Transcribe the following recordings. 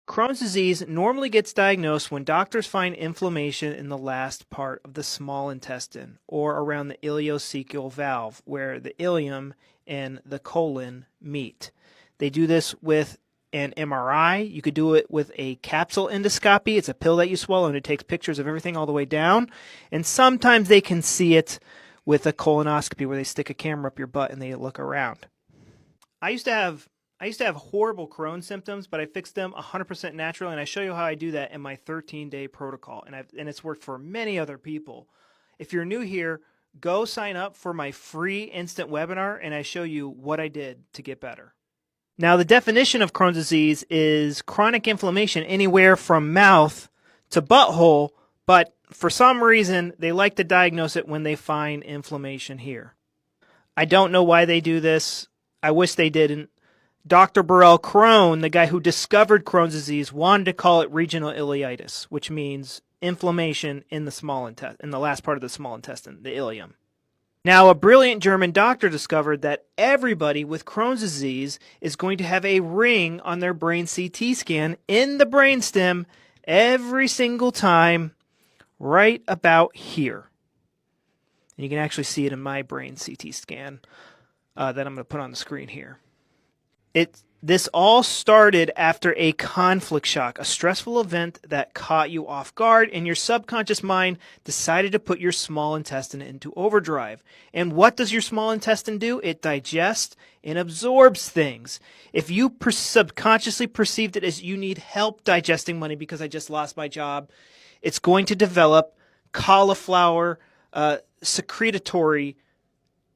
Crohn's disease normally gets diagnosed when doctors find inflammation in the last part of the small intestine or around the ileocecal valve where the ileum and the colon meet. They do this with an MRI. You could do it with a capsule endoscopy. It's a pill that you swallow and it takes pictures of everything all the way down. And sometimes they can see it with a colonoscopy where they stick a camera up your butt and they look around. I used to have horrible Crohn symptoms, but I fixed them 100% naturally, and I show you how I do that in my 13-day protocol, and it's worked for many other people. If you're new here, go sign up for my free instant webinar, and I show you what I did to get better. Now, the definition of Crohn's disease is chronic inflammation anywhere from mouth to butthole, but for some reason, they like to diagnose it when they find inflammation here. I don't know why they do this. I wish they didn't. Dr. Burrell Crohn, the guy who discovered Crohn's disease, wanted to call it regional ileitis, which means inflammation in the small intestine, in the last part of the small intestine, the ileum. Now, a brilliant German doctor discovered that everybody with Crohn's disease is going to have a ring on their brain CT scan in the brainstem every single time, right about here. And you can actually see it in my brain CT scan that I'm going to put on the screen here. This all started after a conflict shock, a stressful event that caught you off guard, and your subconscious mind decided to put your small intestine into overdrive. And what does your small intestine do? It digests and absorbs things. If you subconsciously perceived it as you need help digesting money because I just lost my job, it's going to develop cauliflower secretory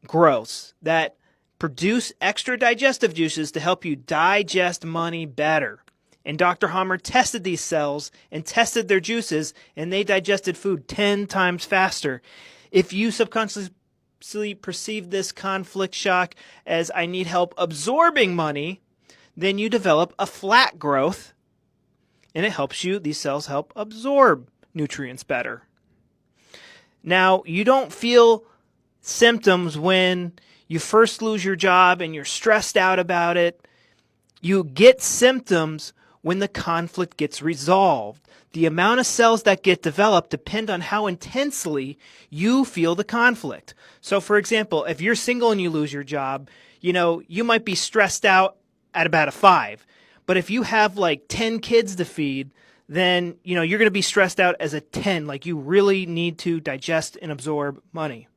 growths that produce extra digestive juices to help you digest money better. And Dr. Hammer tested these cells and tested their juices, and they digested food 10 times faster. If you subconsciously perceive this conflict shock as I need help absorbing money, then you develop a flat growth, and it helps you, these cells help absorb nutrients better. Now, you don't feel symptoms when you first lose your job and you're stressed out about it. You get symptoms when the conflict gets resolved. The amount of cells that get developed depend on how intensely you feel the conflict. So for example, if you're single and you lose your job, you might be stressed out at about a 5. But if you have like 10 kids to feed, then you're going to be stressed out as a 10. Like you really need to digest and absorb money.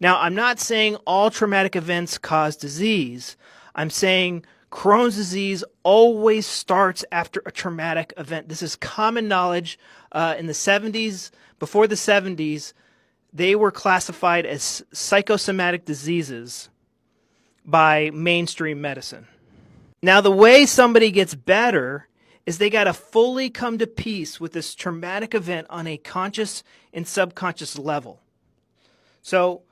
Now, I'm not saying all traumatic events cause disease. I'm saying Crohn's disease always starts after a traumatic event. This is common knowledge. In the 70s, before the 70s, they were classified as psychosomatic diseases by mainstream medicine. Now, the way somebody gets better is they got to fully come to peace with this traumatic event on a conscious and subconscious level. So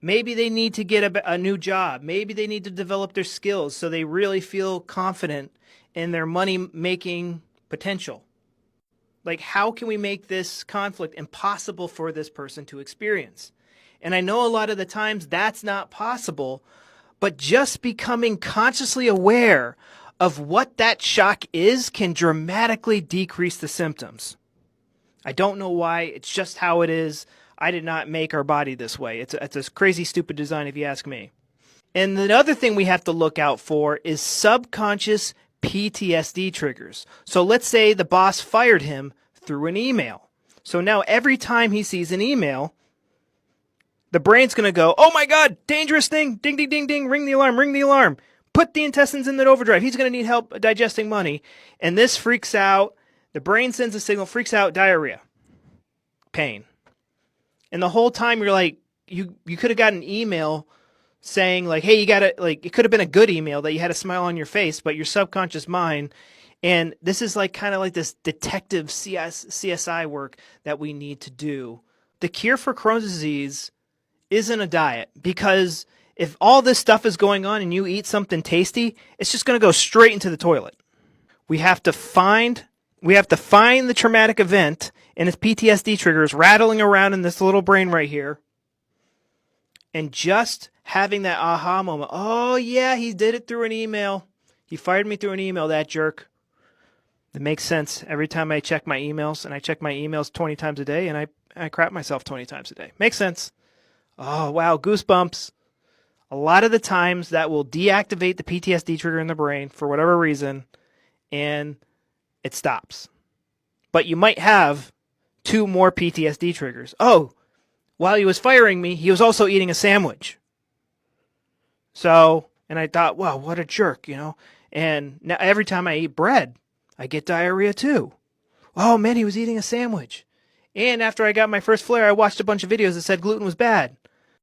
maybe they need to get a new job. Maybe they need to develop their skills so they really feel confident in their money-making potential. Like, how can we make this conflict impossible for this person to experience? And I know a lot of the times that's not possible, but just becoming consciously aware of what that shock is can dramatically decrease the symptoms. I don't know why. It's just how it is. I did not make our body this way. It's a crazy, stupid design if you ask me. And the other thing we have to look out for is subconscious PTSD triggers. So let's say the boss fired him through an email. So now every time he sees an email, the brain's going to go, oh my God, dangerous thing, ding, ding, ding, ding, ring the alarm, ring the alarm. Put the intestines in that overdrive. He's going to need help digesting money. And this freaks out. The brain sends a signal, freaks out, diarrhea, pain. And the whole time you're like, you could have got an email saying like, hey, you got to, like, it could have been a good email that you had a smile on your face, but your subconscious mind. And this is like kind of like this detective CSI work that we need to do. The cure for Crohn's disease isn't a diet, because if all this stuff is going on and you eat something tasty, it's just going to go straight into the toilet. We have to find the traumatic event and its PTSD triggers rattling around in this little brain right here. And just having that aha moment. Oh, yeah, he did it through an email. He fired me through an email, that jerk. It makes sense every time I check my emails, and I check my emails 20 times a day, and I crap myself 20 times a day. Makes sense. Oh, wow, goosebumps. A lot of the times that will deactivate the PTSD trigger in the brain for whatever reason, and it stops. But you might have 2 more PTSD triggers. Oh, while he was firing me, he was also eating a sandwich. So, and I thought, wow, what a jerk, And now every time I eat bread, I get diarrhea too. Oh man, he was eating a sandwich. And after I got my first flare, I watched a bunch of videos that said gluten was bad.